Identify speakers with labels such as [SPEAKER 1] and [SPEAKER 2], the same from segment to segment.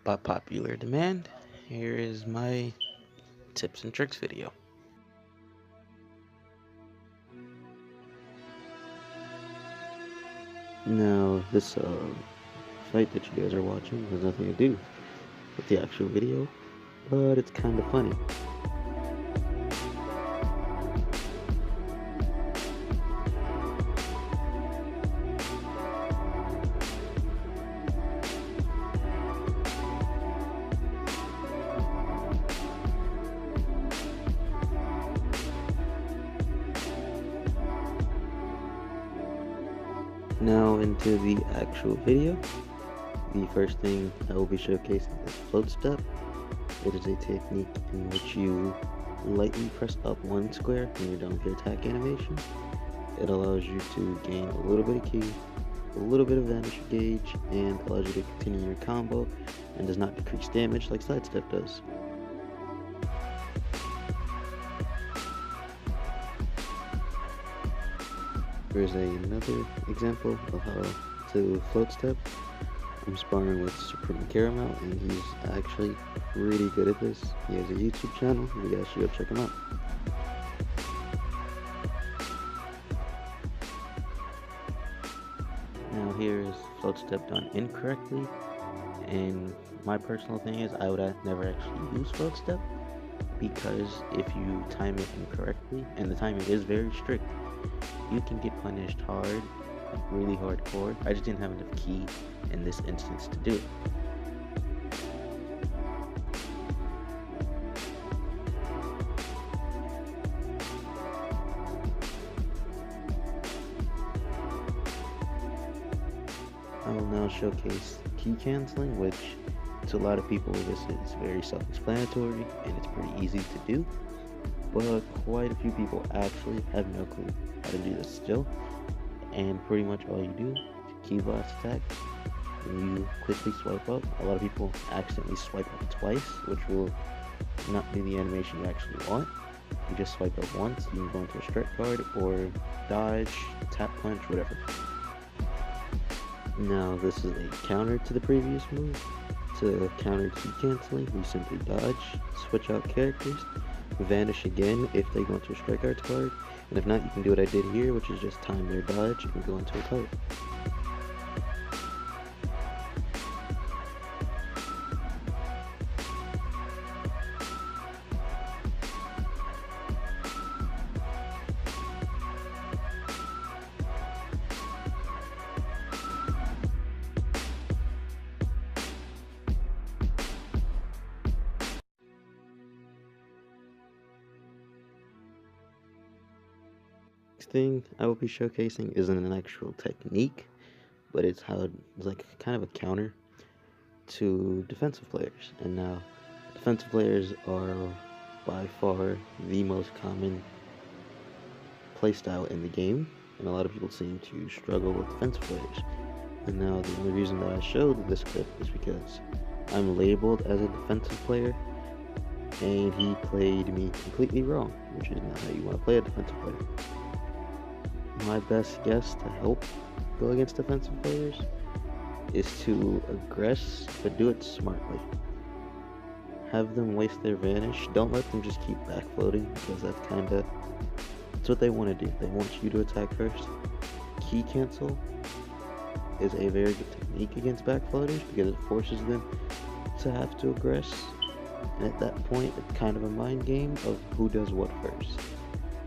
[SPEAKER 1] By popular demand, here is my tips and tricks video. Now, this fight that you guys are watching has nothing to do with the actual video, but it's kind of funny. Now into the actual video. The first thing I will be showcasing is float step. It is a technique in which you lightly press up one square when you're done with your attack animation. It allows you to gain a little bit of ki, a little bit of damage gauge, and allows you to continue your combo and does not decrease damage like sidestep does. Here's another example of how to float step. I'm sparring with Supreme Caramel, and he's actually pretty good at this. He has a YouTube channel, you guys should go check him out. Now here is float step done incorrectly, and my personal thing is I would never actually use float step, because if you time it incorrectly, and the timing is very strict, you can get punished hard, like really hardcore. I just didn't have enough ki in this instance to do it. I will now showcase ki canceling, which to a lot of people this is very self-explanatory and it's pretty easy to do, but quite a few people actually have no clue how to do this still. And pretty much all you do, ki blast attack, and you quickly swipe up. A lot of people accidentally swipe up twice, which will not be the animation you actually want. You just swipe up once, you can go into a strike guard or dodge, tap punch, whatever. Now this is a counter to the previous move. To counter ki canceling, you simply dodge, switch out characters, vanish again if they go into a strike guard card, and if not, you can do what I did here, which is just time their dodge and go into a card. Next thing I will be showcasing isn't an actual technique, but it's how it's like kind of a counter to defensive players. And now defensive players are by far the most common playstyle in the game, and a lot of people seem to struggle with defensive players. And now the only reason that I showed this clip is because I'm labeled as a defensive player, and he played me completely wrong, which is not how you want to play a defensive player. My best guess to help go against defensive players is to aggress, but do it smartly. Have them waste their vanish. Don't let them just keep backfloating, because that's what they want to do. They want you to attack first. Ki cancel is a very good technique against backfloaters because it forces them to have to aggress. And at that point, it's kind of a mind game of who does what first.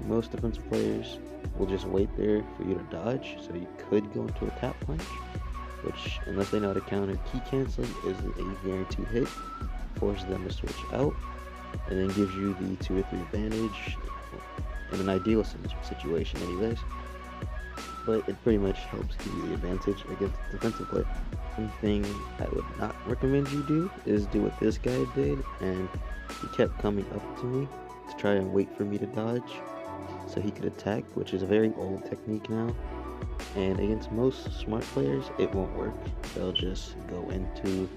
[SPEAKER 1] Most defensive players will just wait there for you to dodge, so you could go into a tap punch, which, unless they know how to counter ki canceling, is a guaranteed hit, forces them to switch out, and then gives you the 2 or 3 advantage in an ideal situation anyways, but it pretty much helps give you the advantage against the defensive player. One thing I would not recommend you do is do what this guy did, and he kept coming up to me to try and wait for me to dodge so he could attack, which is a very old technique now, and against most smart players it won't work. They'll just go into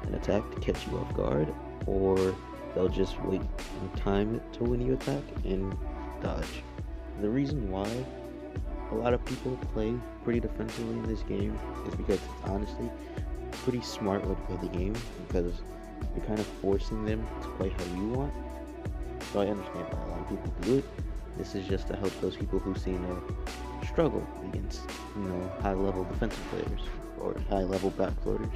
[SPEAKER 1] an attack to catch you off guard, or they'll just wait and time it to when you attack and dodge. The reason why a lot of people play pretty defensively in this game is because it's honestly pretty smart way to play the game because you're kind of forcing them to play how you want. So I understand why a lot of people do it. This is just to help those people who seem to struggle against, high-level defensive players or high-level backloaders.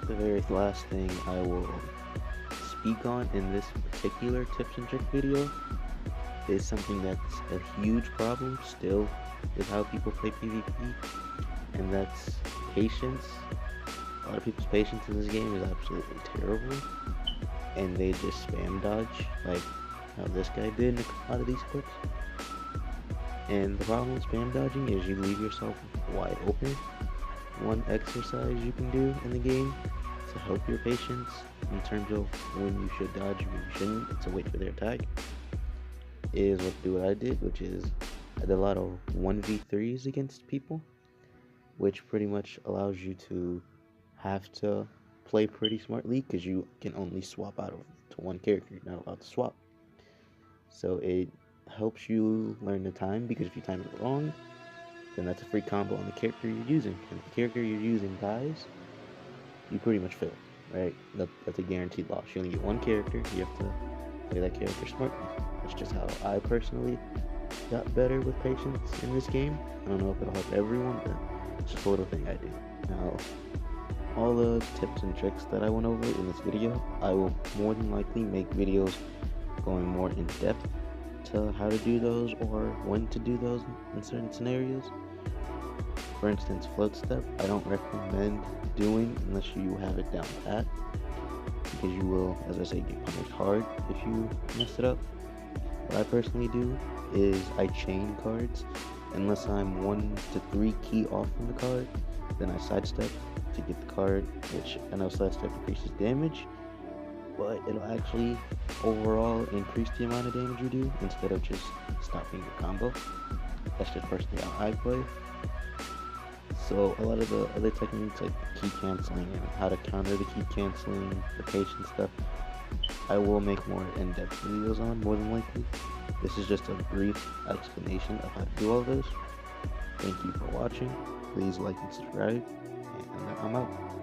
[SPEAKER 1] The very last thing I will speak on in this particular tips and trick video is something that's a huge problem still with how people play PvP, and that's patience. A lot of people's patience in this game is absolutely terrible, and they just spam dodge like how this guy did in a lot of these clips. And the problem with spam dodging is you leave yourself wide open. One exercise you can do in the game to help your patience in terms of when you should dodge and when you shouldn't, to wait for their attack, is what I did, which is I did a lot of 1v3s against people, which pretty much allows you to have to play pretty smartly because you can only swap out to one character. You're not allowed to swap. So it helps you learn the time, because if you time it wrong, then that's a free combo on the character you're using. And if the character you're using dies, you pretty much fail, right? That's a guaranteed loss. You only get one character, you have to play that character smartly. That's just how I personally got better with patience in this game. I don't know if it'll help everyone, but it's just a little thing I do. Now, all the tips and tricks that I went over in this video, I will more than likely make videos going more in depth to how to do those or when to do those in certain scenarios. For instance, float step, I don't recommend doing unless you have it down pat, because you will, as I say, get punished hard if you mess it up. What I personally do is I chain cards. Unless I'm 1 to 3 key off from the card, then I sidestep to get the card, which I know sidestep decreases damage, but it'll actually overall increase the amount of damage you do instead of just stopping your combo. That's just personally how I play. So a lot of the other techniques like key canceling and how to counter the key canceling, the patience stuff, I will make more in-depth videos on, more than likely. This is just a brief explanation of how to do all this. Thank you for watching. Please like and subscribe, and I'm out.